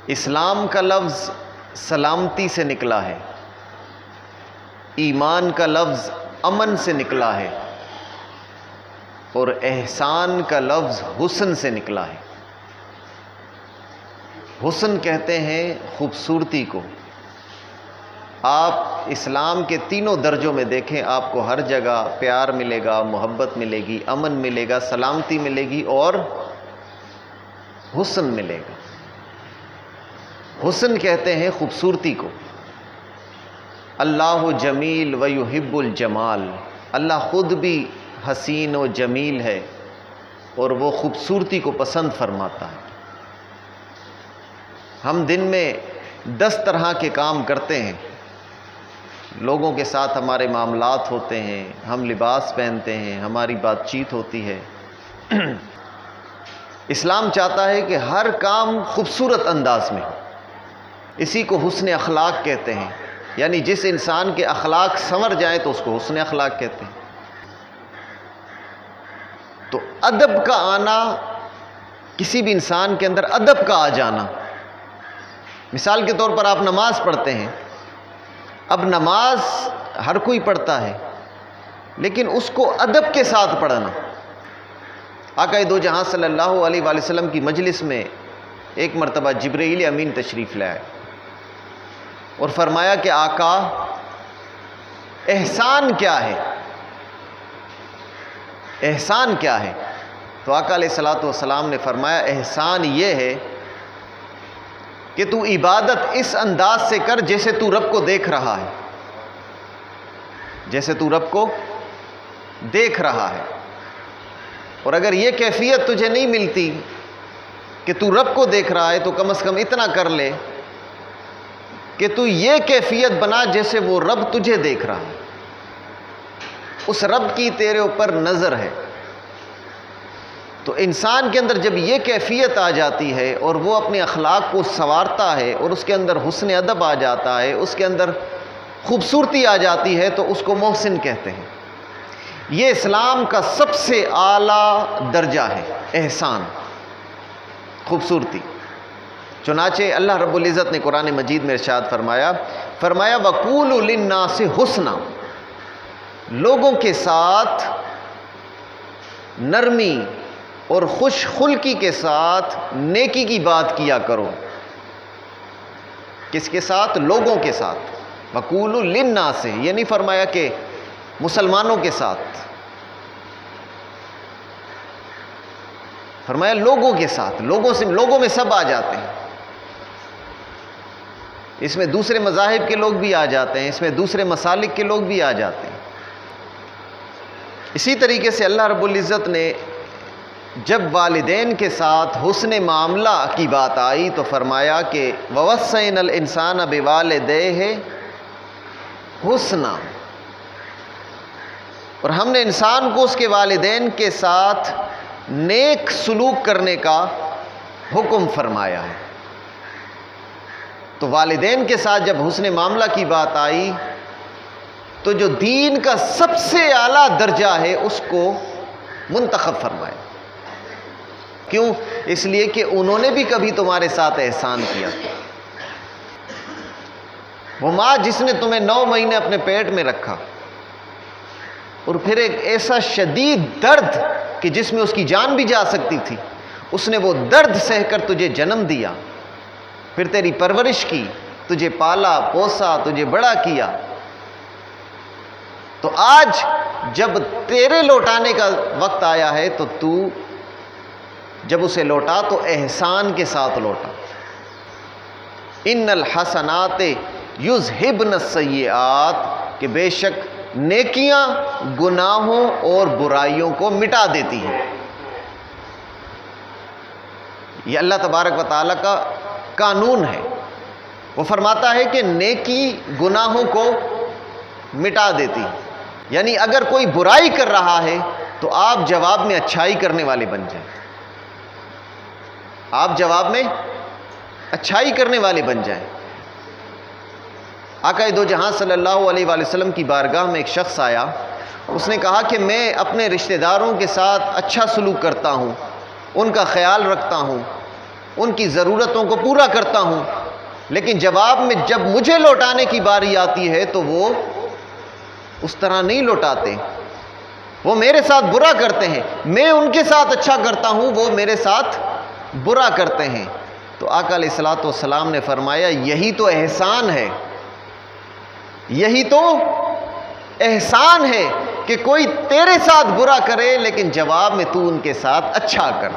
اسلام کا لفظ سلامتی سے نکلا ہے، ایمان کا لفظ امن سے نکلا ہے، اور احسان کا لفظ حسن سے نکلا ہے۔ حسن کہتے ہیں خوبصورتی کو۔ آپ اسلام کے تینوں درجوں میں دیکھیں، آپ کو ہر جگہ پیار ملے گا، محبت ملے گی، امن ملے گا، سلامتی ملے گی اور حسن ملے گا۔ حسن کہتے ہیں خوبصورتی کو۔ اللہ جمیل و یحب الجمال، اللہ خود بھی حسین و جمیل ہے اور وہ خوبصورتی کو پسند فرماتا ہے۔ ہم دن میں 10 طرح کے کام کرتے ہیں، لوگوں کے ساتھ ہمارے معاملات ہوتے ہیں، ہم لباس پہنتے ہیں، ہماری بات چیت ہوتی ہے۔ اسلام چاہتا ہے کہ ہر کام خوبصورت انداز میں ہو، اسی کو حسن اخلاق کہتے ہیں، یعنی جس انسان کے اخلاق سنور جائیں تو اس کو حسن اخلاق کہتے ہیں۔ تو ادب کا آنا، کسی بھی انسان کے اندر ادب کا آ جانا، مثال کے طور پر آپ نماز پڑھتے ہیں، اب نماز ہر کوئی پڑھتا ہے لیکن اس کو ادب کے ساتھ پڑھنا۔ آقا دو جہاں صلی اللہ علیہ وآلہ وسلم کی مجلس میں ایک مرتبہ جبرائیل امین تشریف لے آئے اور فرمایا کہ آقا احسان کیا ہے؟ احسان کیا ہے؟ تو آقا علیہ الصلوۃ والسلام نے فرمایا احسان یہ ہے کہ تو عبادت اس انداز سے کر جیسے تو رب کو دیکھ رہا ہے، جیسے تو رب کو دیکھ رہا ہے۔ اور اگر یہ کیفیت تجھے نہیں ملتی کہ تو رب کو دیکھ رہا ہے تو کم از کم اتنا کر لے کہ تو یہ کیفیت بنا جیسے وہ رب تجھے دیکھ رہا ہے، اس رب کی تیرے اوپر نظر ہے۔ تو انسان کے اندر جب یہ کیفیت آ جاتی ہے اور وہ اپنے اخلاق کو سنوارتا ہے اور اس کے اندر حسن ادب آ جاتا ہے، اس کے اندر خوبصورتی آ جاتی ہے، تو اس کو محسن کہتے ہیں۔ یہ اسلام کا سب سے اعلیٰ درجہ ہے، احسان، خوبصورتی۔ چنانچہ اللہ رب العزت نے قرآن مجید میں ارشاد فرمایا وَقُولُوا لِلنَّاسِ حُسْنًا، لوگوں کے ساتھ نرمی اور خوش خلقی کے ساتھ نیکی کی بات کیا کرو۔ کس کے ساتھ؟ لوگوں کے ساتھ۔ وَقُولُوا لِلنَّاسِ، یہ نہیں فرمایا کہ مسلمانوں کے ساتھ، فرمایا لوگوں کے ساتھ۔ لوگوں میں سب آ جاتے ہیں، اس میں دوسرے مذاہب کے لوگ بھی آ جاتے ہیں، اس میں دوسرے مسالک کے لوگ بھی آ جاتے ہیں۔ اسی طریقے سے اللہ رب العزت نے جب والدین کے ساتھ حسن معاملہ کی بات آئی تو فرمایا کہ وَوَصَّيْنَا الْإِنسَانَ بِوَالِدَيْهِ حُسْنًا، اور ہم نے انسان کو اس کے والدین کے ساتھ نیک سلوک کرنے کا حکم فرمایا ہے۔ تو والدین کے ساتھ جب حسن معاملہ کی بات آئی تو جو دین کا سب سے اعلیٰ درجہ ہے اس کو منتخب فرمایا۔ کیوں؟ اس لیے کہ انہوں نے بھی کبھی تمہارے ساتھ احسان کیا۔ وہ ماں جس نے تمہیں 9 مہینے اپنے پیٹ میں رکھا اور پھر ایک ایسا شدید درد کہ جس میں اس کی جان بھی جا سکتی تھی، اس نے وہ درد سہ کر تجھے جنم دیا، پھر تیری پرورش کی، تجھے پالا پوسا، تجھے بڑا کیا۔ تو آج جب تیرے لوٹانے کا وقت آیا ہے تو تو جب اسے لوٹا تو احسان کے ساتھ لوٹا۔ ان الحسنات یذہبن السیئات، کہ بے شک نیکیاں گناہوں اور برائیوں کو مٹا دیتی ہیں۔ یہ اللہ تبارک و تعالیٰ کا قانون ہے۔ وہ فرماتا ہے کہ نیکی گناہوں کو مٹا دیتی ہے، یعنی اگر کوئی برائی کر رہا ہے تو آپ جواب میں اچھائی کرنے والے بن جائیں، آپ جواب میں اچھائی کرنے والے بن جائیں۔ آقا دو جہاں صلی اللہ علیہ وآلہ وسلم کی بارگاہ میں ایک شخص آیا، اس نے کہا کہ میں اپنے رشتہ داروں کے ساتھ اچھا سلوک کرتا ہوں، ان کا خیال رکھتا ہوں، ان کی ضرورتوں کو پورا کرتا ہوں، لیکن جواب میں جب مجھے لوٹانے کی باری آتی ہے تو وہ اس طرح نہیں لوٹاتے، وہ میرے ساتھ برا کرتے ہیں، میں ان کے ساتھ اچھا کرتا ہوں، وہ میرے ساتھ برا کرتے ہیں۔ تو آقا علیہ الصلوۃ والسلام نے فرمایا یہی تو احسان ہے، یہی تو احسان ہے کہ کوئی تیرے ساتھ برا کرے لیکن جواب میں تو ان کے ساتھ اچھا کر۔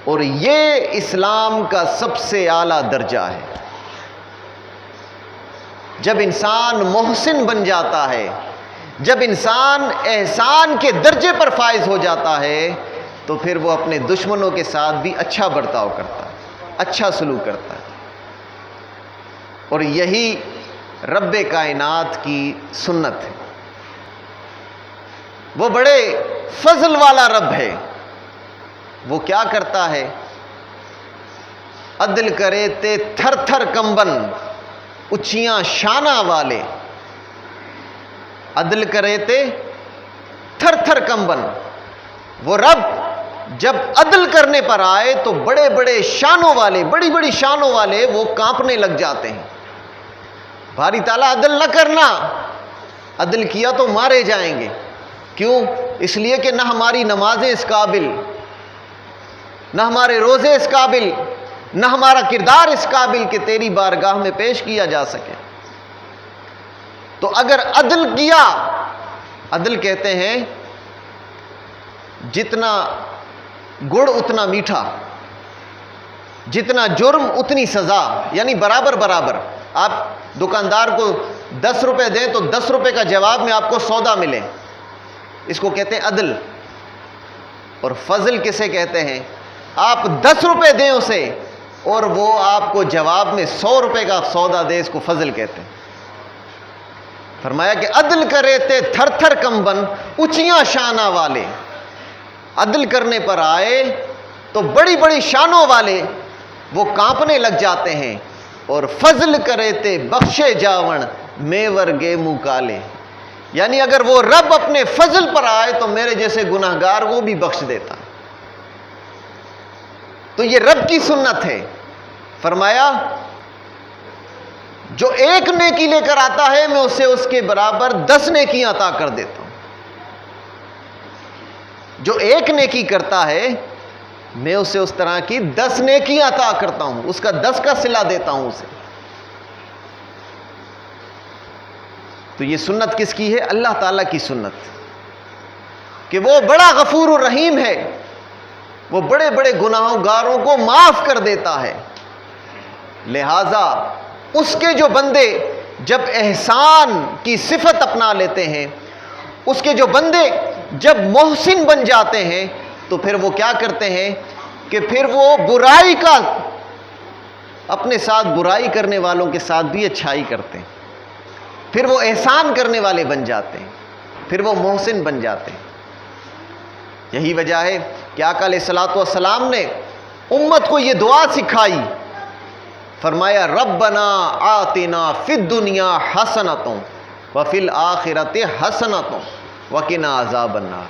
اور یہ اسلام کا سب سے اعلیٰ درجہ ہے۔ جب انسان محسن بن جاتا ہے، جب انسان احسان کے درجے پر فائز ہو جاتا ہے، تو پھر وہ اپنے دشمنوں کے ساتھ بھی اچھا برتاؤ کرتا ہے، اچھا سلوک کرتا ہے۔ اور یہی رب کائنات کی سنت ہے۔ وہ بڑے فضل والا رب ہے۔ وہ کیا کرتا ہے؟ عدل کرے تے تھر تھر کمبن اچیاں شانہ والے، عدل کرے تے تھر تھر کمبن۔ وہ رب جب عدل کرنے پر آئے تو بڑے بڑے شانوں والے، بڑی بڑی شانوں والے وہ کانپنے لگ جاتے ہیں۔ باری تعالیٰ عدل نہ کرنا، عدل کیا تو مارے جائیں گے۔ کیوں؟ اس لیے کہ نہ ہماری نمازیں اس قابل، نہ ہمارے روزے اس قابل، نہ ہمارا کردار اس قابل کہ تیری بارگاہ میں پیش کیا جا سکے۔ تو اگر عدل کیا، عدل کہتے ہیں جتنا گڑ اتنا میٹھا، جتنا جرم اتنی سزا، یعنی برابر برابر۔ آپ دکاندار کو 10 روپے دیں تو 10 روپے کا جواب میں آپ کو سودا ملے، اس کو کہتے ہیں عدل۔ اور فضل کسے کہتے ہیں؟ آپ 10 روپے دیں اسے اور وہ آپ کو جواب میں 100 روپے کا سودا دے، اس کو فضل کہتے ہیں۔ فرمایا کہ عدل کرے تے تھر تھر کمبن اونچیاں شانہ والے، عدل کرنے پر آئے تو بڑی بڑی شانوں والے وہ کانپنے لگ جاتے ہیں، اور فضل کرے تے بخشے جاون میں ورگے منہ کالے، یعنی اگر وہ رب اپنے فضل پر آئے تو میرے جیسے گناہگار وہ بھی بخش دیتا۔ تو یہ رب کی سنت ہے۔ فرمایا جو ایک نیکی لے کر آتا ہے میں اسے اس کے برابر 10 نیکیاں عطا کر دیتا ہوں۔ جو ایک نیکی کرتا ہے میں اسے اس طرح کی 10 نیکیاں عطا کرتا ہوں، اس کا 10 کا صلہ دیتا ہوں اسے۔ تو یہ سنت کس کی ہے؟ اللہ تعالیٰ کی سنت، کہ وہ بڑا غفور الرحیم ہے، وہ بڑے بڑے گناہگاروں کو معاف کر دیتا ہے۔ لہذا اس کے جو بندے جب احسان کی صفت اپنا لیتے ہیں، اس کے جو بندے جب محسن بن جاتے ہیں، تو پھر وہ کیا کرتے ہیں کہ پھر وہ برائی کا، اپنے ساتھ برائی کرنے والوں کے ساتھ بھی اچھائی کرتے ہیں، پھر وہ احسان کرنے والے بن جاتے ہیں، پھر وہ محسن بن جاتے ہیں۔ یہی وجہ ہے کہ آقا علیہ الصلوۃ والسلام نے امت کو یہ دعا سکھائی، فرمایا ربنا آتنا فی الدنیا حسنۃ وفی الآخرۃ حسنۃ وقنا عذاب النار۔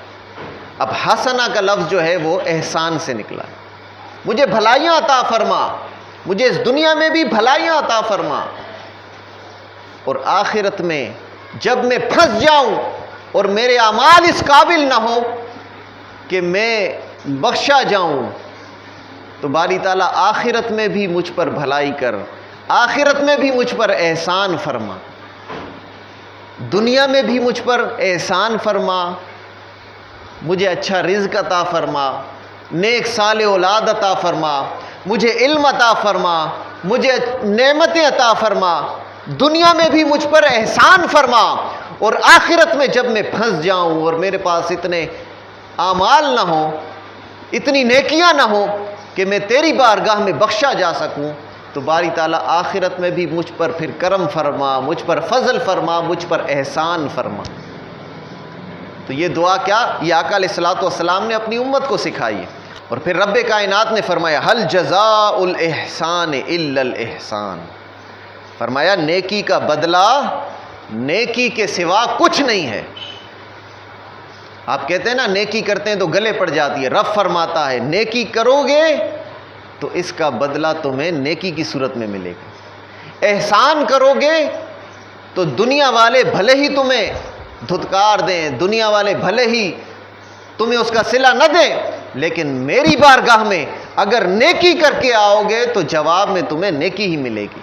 اب حسنہ کا لفظ جو ہے وہ احسان سے نکلا ہے۔ مجھے بھلائیاں عطا فرما، مجھے اس دنیا میں بھی بھلائیاں عطا فرما، اور آخرت میں جب میں پھنس جاؤں اور میرے اعمال اس قابل نہ ہو کہ میں بخشا جاؤں، تو باری تعالیٰ آخرت میں بھی مجھ پر بھلائی کر، آخرت میں بھی مجھ پر احسان فرما، دنیا میں بھی مجھ پر احسان فرما، مجھے اچھا رزق عطا فرما، نیک صالح اولاد عطا فرما، مجھے علم عطا فرما، مجھے نعمتیں عطا فرما، دنیا میں بھی مجھ پر احسان فرما، اور آخرت میں جب میں پھنس جاؤں اور میرے پاس اتنے اعمال نہ ہوں، اتنی نیکیاں نہ ہوں کہ میں تیری بارگاہ میں بخشا جا سکوں، تو باری تعالیٰ آخرت میں بھی مجھ پر پھر کرم فرما، مجھ پر فضل فرما، مجھ پر احسان فرما۔ تو یہ دعا کیا؟ یہ آقا علیہ الصلوۃ والسلام نے اپنی امت کو سکھائی ہے۔ اور پھر رب کائنات نے فرمایا هل جزاء الاحسان الا الاحسان، فرمایا نیکی کا بدلہ نیکی کے سوا کچھ نہیں ہے۔ آپ کہتے ہیں نا نیکی کرتے ہیں تو گلے پڑ جاتی ہے، رب فرماتا ہے نیکی کرو گے تو اس کا بدلہ تمہیں نیکی کی صورت میں ملے گا، احسان کرو گے تو دنیا والے بھلے ہی تمہیں دھتکار دیں، دنیا والے بھلے ہی تمہیں اس کا صلہ نہ دیں، لیکن میری بارگاہ میں اگر نیکی کر کے آؤ گے تو جواب میں تمہیں نیکی ہی ملے گی،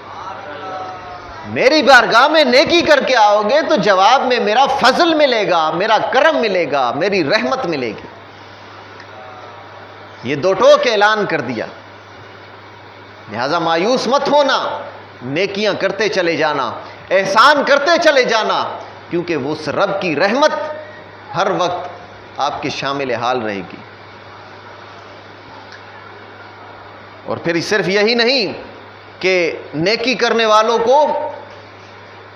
میری بارگاہ میں نیکی کر کے آؤ گے تو جواب میں میرا فضل ملے گا، میرا کرم ملے گا، میری رحمت ملے گی۔ یہ دو ٹوک اعلان کر دیا، لہذا مایوس مت ہونا، نیکیاں کرتے چلے جانا، احسان کرتے چلے جانا، کیونکہ وہ اس رب کی رحمت ہر وقت آپ کے شامل حال رہے گی۔ اور پھر صرف یہی نہیں کہ نیکی کرنے والوں کو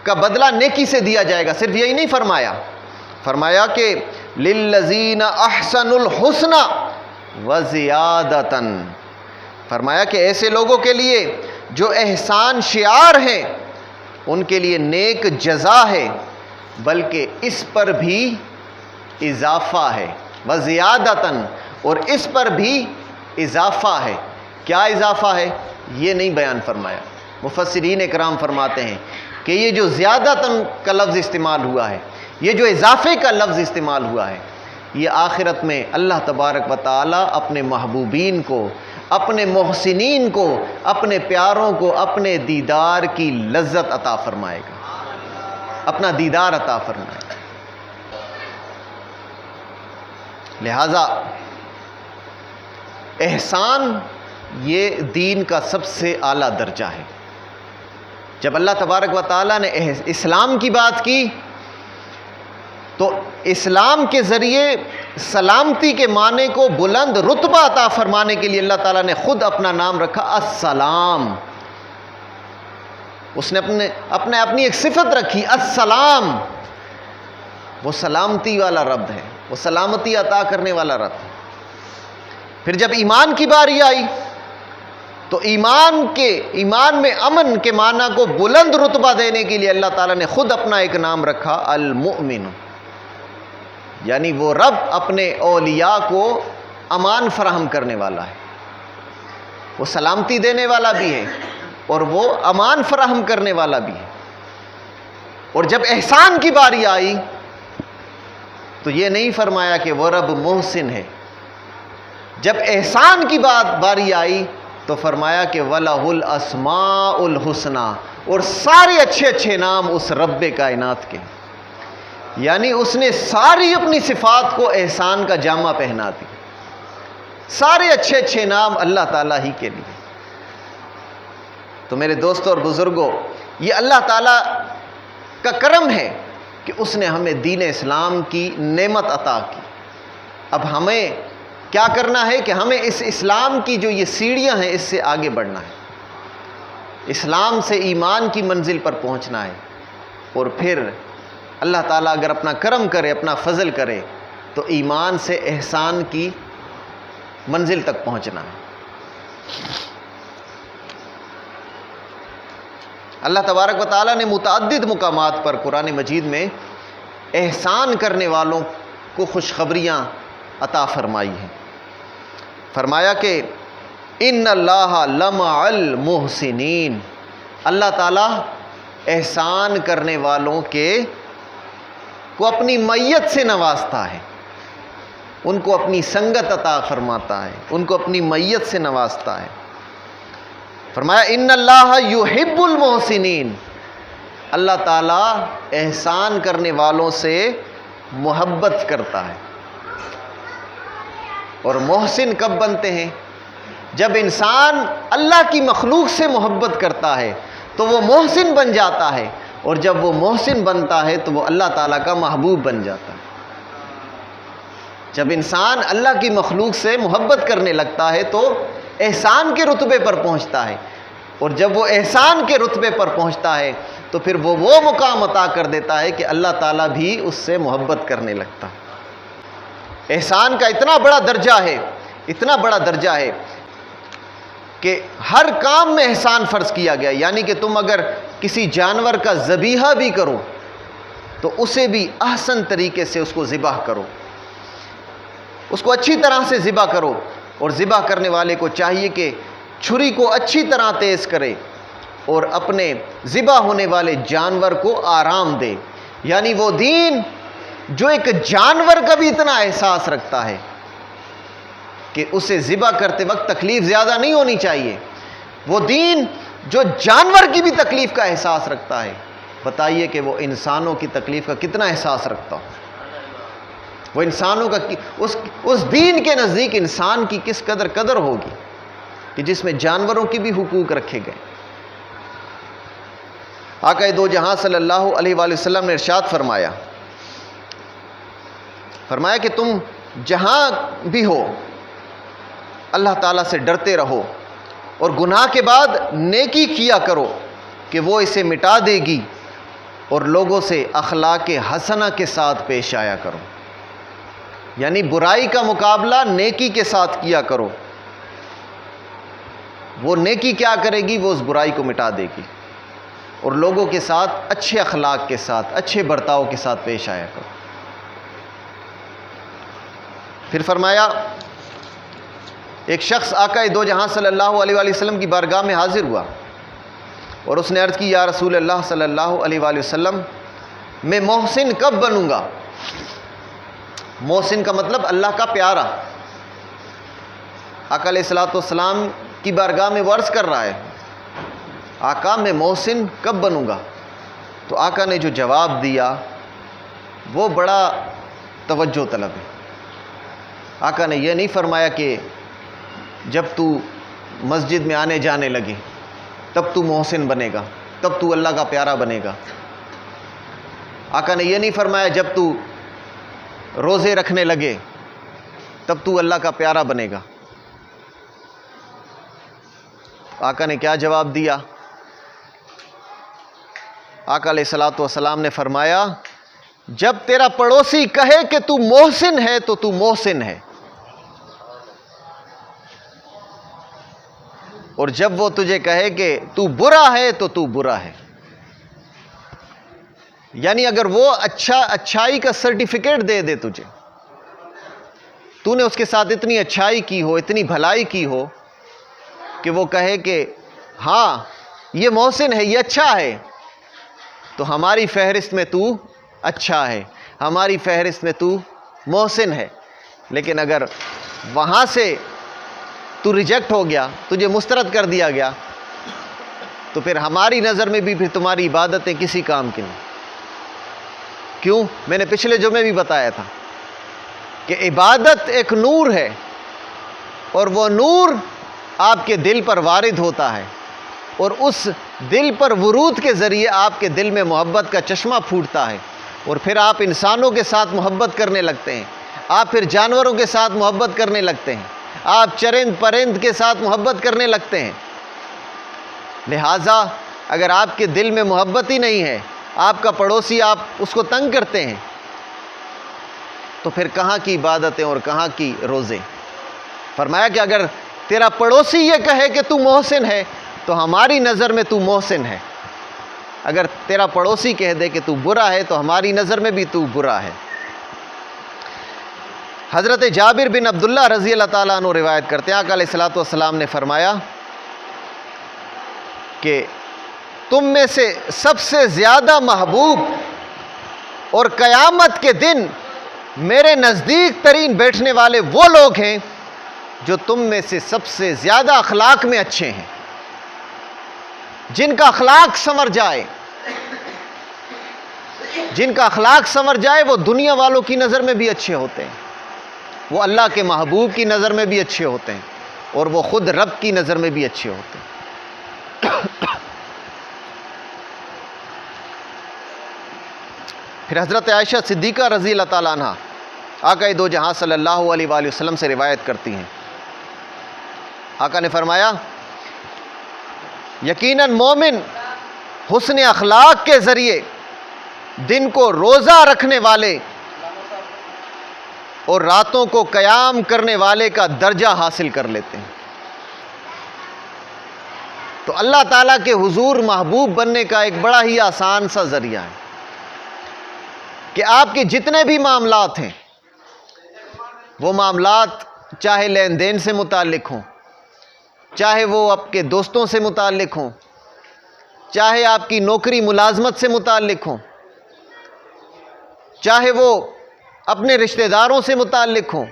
کا بدلہ نیکی سے دیا جائے گا، صرف یہی نہیں فرمایا کہ للذین احسنوا الحسنى وزیادۃ، فرمایا کہ ایسے لوگوں کے لیے جو احسان شعار ہیں ان کے لیے نیک جزا ہے، بلکہ اس پر بھی اضافہ ہے، وزیادۃ، اور اس پر بھی اضافہ ہے۔ کیا اضافہ ہے یہ نہیں بیان فرمایا، مفسرین اکرام فرماتے ہیں کہ یہ جو زیادتاً کا لفظ استعمال ہوا ہے، یہ جو اضافے کا لفظ استعمال ہوا ہے، یہ آخرت میں اللہ تبارک و تعالی اپنے محبوبین کو، اپنے محسنین کو، اپنے پیاروں کو اپنے دیدار کی لذت عطا فرمائے گا، اپنا دیدار عطا فرمائے گا۔ لہذا احسان یہ دین کا سب سے اعلیٰ درجہ ہے۔ جب اللہ تبارک و تعالیٰ نے اسلام کی بات کی تو اسلام کے ذریعے سلامتی کے معنی کو بلند رتبہ عطا فرمانے کے لیے اللہ تعالیٰ نے خود اپنا نام رکھا السلام۔ اس نے اپنی ایک صفت رکھی السلام، وہ سلامتی والا رب ہے، وہ سلامتی عطا کرنے والا رب ہے۔ پھر جب ایمان کی باری آئی تو ایمان میں امن کے معنی کو بلند رتبہ دینے کے لیے اللہ تعالیٰ نے خود اپنا ایک نام رکھا المؤمن، یعنی وہ رب اپنے اولیاء کو امان فراہم کرنے والا ہے، وہ سلامتی دینے والا بھی ہے اور وہ امان فراہم کرنے والا بھی ہے۔ اور جب احسان کی باری آئی تو یہ نہیں فرمایا کہ وہ رب محسن ہے، جب احسان کی باری آئی تو فرمایا کہ وَلَهُ الْأَسْمَاءُ الْحُسْنَى، اور سارے اچھے نام اس رب کائنات کے، یعنی اس نے ساری اپنی صفات کو احسان کا جامہ پہنا دی، سارے اچھے نام اللہ تعالیٰ ہی کے لیے۔ تو میرے دوستوں اور بزرگوں، یہ اللہ تعالیٰ کا کرم ہے کہ اس نے ہمیں دین اسلام کی نعمت عطا کی۔ اب ہمیں کیا کرنا ہے کہ ہمیں اس اسلام کی جو یہ سیڑھیاں ہیں اس سے آگے بڑھنا ہے، اسلام سے ایمان کی منزل پر پہنچنا ہے، اور پھر اللہ تعالیٰ اگر اپنا کرم کرے، اپنا فضل کرے تو ایمان سے احسان کی منزل تک پہنچنا ہے۔ اللہ تبارک و تعالیٰ نے متعدد مقامات پر قرآن مجید میں احسان کرنے والوں کو خوشخبریاں عطا فرمائی ہیں۔ فرمایا کہ ان اللہ لمع المحسنین، اللہ تعالیٰ احسان کرنے والوں کو اپنی معیت سے نوازتا ہے، ان کو اپنی سنگت عطا فرماتا ہے، ان کو اپنی معیت سے نوازتا ہے۔ فرمایا ان اللہ یحب المحسنین، اللہ تعالیٰ احسان کرنے والوں سے محبت کرتا ہے۔ اور محسن کب بنتے ہیں؟ جب انسان اللہ کی مخلوق سے محبت کرتا ہے تو وہ محسن بن جاتا ہے، اور جب وہ محسن بنتا ہے تو وہ اللہ تعالیٰ کا محبوب بن جاتا ہے۔ جب انسان اللہ کی مخلوق سے محبت کرنے لگتا ہے تو احسان کے رتبے پر پہنچتا ہے، اور جب وہ احسان کے رتبے پر پہنچتا ہے تو پھر وہ مقام عطا کر دیتا ہے کہ اللہ تعالیٰ بھی اس سے محبت کرنے لگتا ہے۔ احسان کا اتنا بڑا درجہ ہے کہ ہر کام میں احسان فرض کیا گیا، یعنی کہ تم اگر کسی جانور کا ذبیحہ بھی کرو تو اسے بھی احسن طریقے سے اس کو ذبح کرو، اس کو اچھی طرح سے ذبح کرو، اور ذبح کرنے والے کو چاہیے کہ چھری کو اچھی طرح تیز کرے اور اپنے ذبح ہونے والے جانور کو آرام دے۔ یعنی وہ دین جو ایک جانور کا بھی اتنا احساس رکھتا ہے کہ اسے ذبح کرتے وقت تکلیف زیادہ نہیں ہونی چاہیے، وہ دین جو جانور کی بھی تکلیف کا احساس رکھتا ہے، بتائیے کہ وہ انسانوں کی تکلیف کا کتنا احساس رکھتا ہو۔ وہ انسانوں کا اس دین کے نزدیک انسان کی کس قدر ہوگی کہ جس میں جانوروں کی بھی حقوق رکھے گئے۔ آقا دو جہاں صلی اللہ علیہ وآلہ وسلم نے ارشاد فرمایا کہ تم جہاں بھی ہو اللہ تعالیٰ سے ڈرتے رہو اور گناہ کے بعد نیکی کیا کرو کہ وہ اسے مٹا دے گی، اور لوگوں سے اخلاق حسنہ کے ساتھ پیش آیا کرو۔ یعنی برائی کا مقابلہ نیکی کے ساتھ کیا کرو، وہ نیکی کیا کرے گی؟ وہ اس برائی کو مٹا دے گی، اور لوگوں کے ساتھ اچھے اخلاق کے ساتھ، اچھے برتاؤ کے ساتھ پیش آیا کرو۔ پھر فرمایا ایک شخص آقا دو جہاں صلی اللہ علیہ وآلہ وسلم کی بارگاہ میں حاضر ہوا اور اس نے عرض کی، یا رسول اللہ صلی اللہ علیہ وآلہ وسلم، میں محسن کب بنوں گا؟ محسن کا مطلب اللہ کا پیارا۔ آقا علیہ الصلوۃ والسلام کی بارگاہ میں وہ عرض کر رہا ہے، آقا میں محسن کب بنوں گا؟ تو آقا نے جو جواب دیا وہ بڑا توجہ طلب ہے۔ آقا نے یہ نہیں فرمایا کہ جب تو مسجد میں آنے جانے لگے تب تو محسن بنے گا، تب تو اللہ کا پیارا بنے گا۔ آقا نے یہ نہیں فرمایا جب تو روزے رکھنے لگے تب تو اللہ کا پیارا بنے گا۔ آقا نے کیا جواب دیا؟ آقا علیہ الصلوۃ والسلام نے فرمایا، جب تیرا پڑوسی کہے کہ تو محسن ہے تو تو محسن ہے، اور جب وہ تجھے کہے کہ تو برا ہے تو تو برا ہے۔ یعنی اگر وہ اچھائی کا سرٹیفکیٹ دے دے تجھے، تو نے اس کے ساتھ اتنی اچھائی کی ہو، اتنی بھلائی کی ہو کہ وہ کہے کہ ہاں یہ محسن ہے، یہ اچھا ہے، تو ہماری فہرست میں تو اچھا ہے، ہماری فہرست میں تو محسن ہے۔ لیکن اگر وہاں سے تو ریجیکٹ ہو گیا، تجھے مسترد کر دیا گیا، تو پھر ہماری نظر میں بھی پھر تمہاری عبادتیں کسی کام کی نہیں۔ کیوں؟ میں نے پچھلے جمعے بھی بتایا تھا کہ عبادت ایک نور ہے، اور وہ نور آپ کے دل پر وارد ہوتا ہے، اور اس دل پر ورود کے ذریعے آپ کے دل میں محبت کا چشمہ پھوٹتا ہے، اور پھر آپ انسانوں کے ساتھ محبت کرنے لگتے ہیں، آپ پھر جانوروں کے ساتھ محبت کرنے لگتے ہیں، آپ چرند پرند کے ساتھ محبت کرنے لگتے ہیں۔ لہٰذا اگر آپ کے دل میں محبت ہی نہیں ہے، آپ کا پڑوسی آپ اس کو تنگ کرتے ہیں، تو پھر کہاں کی عبادتیں اور کہاں کی روزے؟ فرمایا کہ اگر تیرا پڑوسی یہ کہے کہ تو محسن ہے تو ہماری نظر میں تو محسن ہے، اگر تیرا پڑوسی کہہ دے کہ تو برا ہے تو ہماری نظر میں بھی تو برا ہے۔ حضرت جابر بن عبداللہ رضی اللہ تعالیٰ عنہ روایت کرتے ہیں، آقا علیہ الصلوۃ والسلام نے فرمایا کہ تم میں سے سب سے زیادہ محبوب اور قیامت کے دن میرے نزدیک ترین بیٹھنے والے وہ لوگ ہیں جو تم میں سے سب سے زیادہ اخلاق میں اچھے ہیں، جن کا اخلاق سنور جائے، جن کا اخلاق سنور جائے وہ دنیا والوں کی نظر میں بھی اچھے ہوتے ہیں، وہ اللہ کے محبوب کی نظر میں بھی اچھے ہوتے ہیں، اور وہ خود رب کی نظر میں بھی اچھے ہوتے ہیں۔ پھر حضرت عائشہ صدیقہ رضی اللہ تعالیٰ عنہ آقا دو جہاں صلی اللہ علیہ وآلہ وسلم سے روایت کرتی ہیں، آقا نے فرمایا یقیناً مومن حسن اخلاق کے ذریعے دن کو روزہ رکھنے والے اور راتوں کو قیام کرنے والے کا درجہ حاصل کر لیتے ہیں۔ تو اللہ تعالیٰ کے حضور محبوب بننے کا ایک بڑا ہی آسان سا ذریعہ ہے کہ آپ کے جتنے بھی معاملات ہیں وہ معاملات چاہے لین دین سے متعلق ہوں، چاہے وہ آپ کے دوستوں سے متعلق ہوں، چاہے آپ کی نوکری ملازمت سے متعلق ہوں، چاہے وہ اپنے رشتہ داروں سے متعلق ہوں،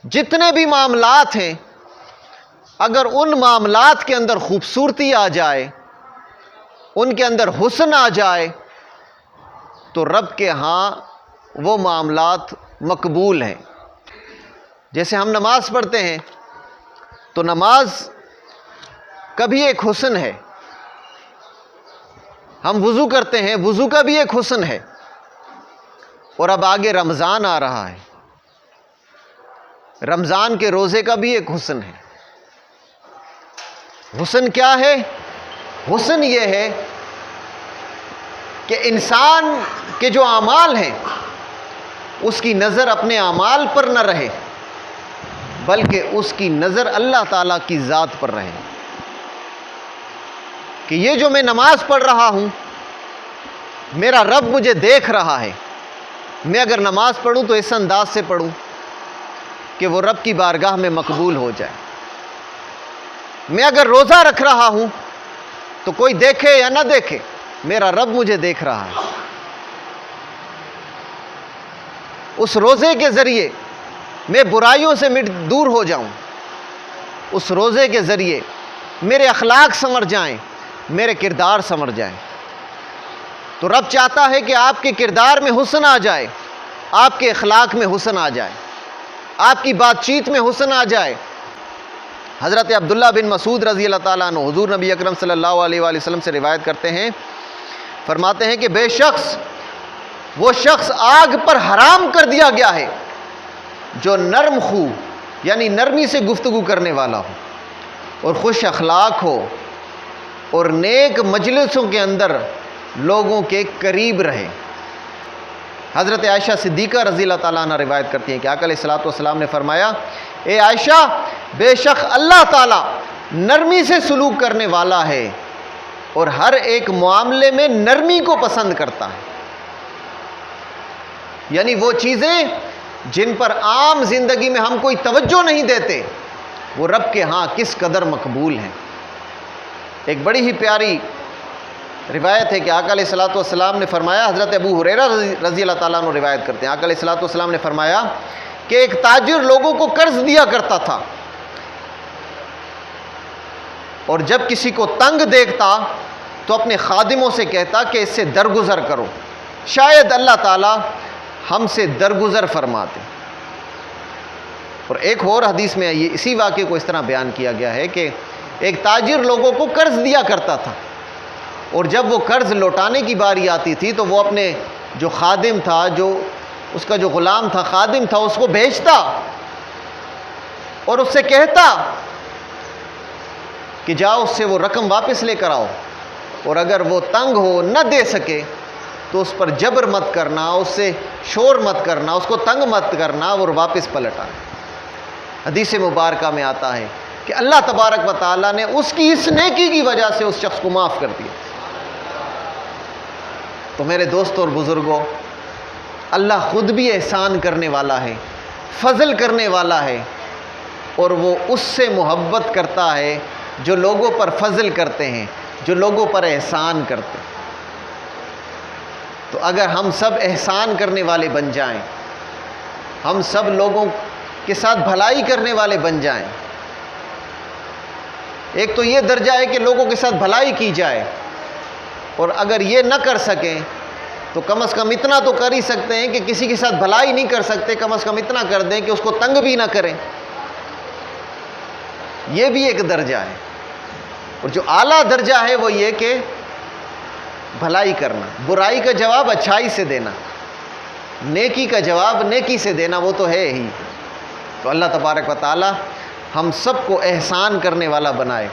جتنے بھی معاملات ہیں، اگر ان معاملات کے اندر خوبصورتی آ جائے، ان کے اندر حسن آ جائے، تو رب کے ہاں وہ معاملات مقبول ہیں۔ جیسے ہم نماز پڑھتے ہیں تو نماز کا بھی ایک حسن ہے، ہم وضو کرتے ہیں، وضو کا بھی ایک حسن ہے، اور اب آگے رمضان آ رہا ہے، رمضان کے روزے کا بھی ایک حسن ہے۔ حسن کیا ہے؟ حسن یہ ہے کہ انسان کے جو اعمال ہیں اس کی نظر اپنے اعمال پر نہ رہے، بلکہ اس کی نظر اللہ تعالیٰ کی ذات پر رہے، کہ یہ جو میں نماز پڑھ رہا ہوں میرا رب مجھے دیکھ رہا ہے۔ میں اگر نماز پڑھوں تو اس انداز سے پڑھوں کہ وہ رب کی بارگاہ میں مقبول ہو جائے۔ میں اگر روزہ رکھ رہا ہوں تو کوئی دیکھے یا نہ دیکھے میرا رب مجھے دیکھ رہا ہے۔ اس روزے کے ذریعے میں برائیوں سے دور ہو جاؤں، اس روزے کے ذریعے میرے اخلاق سنور جائیں، میرے کردار سنور جائیں۔ تو رب چاہتا ہے کہ آپ کے کردار میں حسن آ جائے، آپ کے اخلاق میں حسن آ جائے، آپ کی بات چیت میں حسن آ جائے۔ حضرت عبداللہ بن مسعود رضی اللہ تعالیٰ عنہ حضور نبی اکرم صلی اللہ علیہ وآلہ وسلم سے روایت کرتے ہیں، فرماتے ہیں کہ بے شخص وہ شخص آگ پر حرام کر دیا گیا ہے جو نرم خو یعنی نرمی سے گفتگو کرنے والا ہو اور خوش اخلاق ہو اور نیک مجلسوں کے اندر لوگوں کے قریب رہے۔ حضرت عائشہ صدیقہ رضی اللہ تعالیٰ عنہ روایت کرتی ہیں کہ آقا علیہ الصلوۃ والسلام نے فرمایا، اے عائشہ، بے شک اللہ تعالیٰ نرمی سے سلوک کرنے والا ہے اور ہر ایک معاملے میں نرمی کو پسند کرتا ہے۔ یعنی وہ چیزیں جن پر عام زندگی میں ہم کوئی توجہ نہیں دیتے، وہ رب کے ہاں کس قدر مقبول ہیں۔ ایک بڑی ہی پیاری روایت ہے کہ آقا علیہ الصلوۃ والسلام نے فرمایا، حضرت ابو ہریرہ رضی اللہ تعالیٰ عنہ روایت کرتے ہیں، آقا علیہ الصلوۃ والسلام نے فرمایا کہ ایک تاجر لوگوں کو قرض دیا کرتا تھا، اور جب کسی کو تنگ دیکھتا تو اپنے خادموں سے کہتا کہ اس سے درگزر کرو، شاید اللہ تعالیٰ ہم سے درگزر فرماتے۔ اور ایک اور حدیث میں یہ اسی واقعے کو اس طرح بیان کیا گیا ہے کہ ایک تاجر لوگوں کو قرض دیا کرتا تھا، اور جب وہ قرض لوٹانے کی باری آتی تھی تو وہ اپنے جو خادم تھا، جو اس کا جو غلام تھا، خادم تھا، اس کو بھیجتا اور اس سے کہتا کہ جاؤ اس سے وہ رقم واپس لے کر آؤ، اور اگر وہ تنگ ہو نہ دے سکے تو اس پر جبر مت کرنا، اس سے شور مت کرنا، اس کو تنگ مت کرنا اور واپس پلٹا۔ حدیث مبارکہ میں آتا ہے کہ اللہ تبارک و تعالیٰ نے اس کی اس نیکی کی وجہ سے اس شخص کو معاف کر دیا۔ تو میرے دوستوں اور بزرگوں، اللہ خود بھی احسان کرنے والا ہے، فضل کرنے والا ہے، اور وہ اس سے محبت کرتا ہے جو لوگوں پر فضل کرتے ہیں، جو لوگوں پر احسان کرتے ہیں۔ تو اگر ہم سب احسان کرنے والے بن جائیں، ہم سب لوگوں کے ساتھ بھلائی کرنے والے بن جائیں، ایک تو یہ درجہ ہے کہ لوگوں کے ساتھ بھلائی کی جائے، اور اگر یہ نہ کر سکیں تو کم از کم اتنا تو کر ہی سکتے ہیں کہ کسی کے ساتھ بھلائی نہیں کر سکتے، کم از کم اتنا کر دیں کہ اس کو تنگ بھی نہ کریں۔ یہ بھی ایک درجہ ہے، اور جو اعلیٰ درجہ ہے وہ یہ کہ بھلائی کرنا، برائی کا جواب اچھائی سے دینا، نیکی کا جواب نیکی سے دینا، وہ تو ہے ہی۔ تو اللہ تبارک و تعالی ہم سب کو احسان کرنے والا بنائے،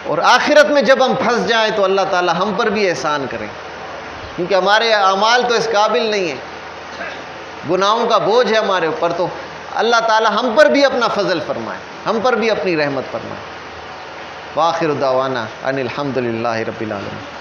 اور آخرت میں جب ہم پھنس جائیں تو اللہ تعالی ہم پر بھی احسان کرے، کیونکہ ہمارے اعمال تو اس قابل نہیں ہیں، گناہوں کا بوجھ ہے ہمارے اوپر، تو اللہ تعالی ہم پر بھی اپنا فضل فرمائے، ہم پر بھی اپنی رحمت فرمائے۔ وآخر دعوانا ان الحمد للہ رب العالمین۔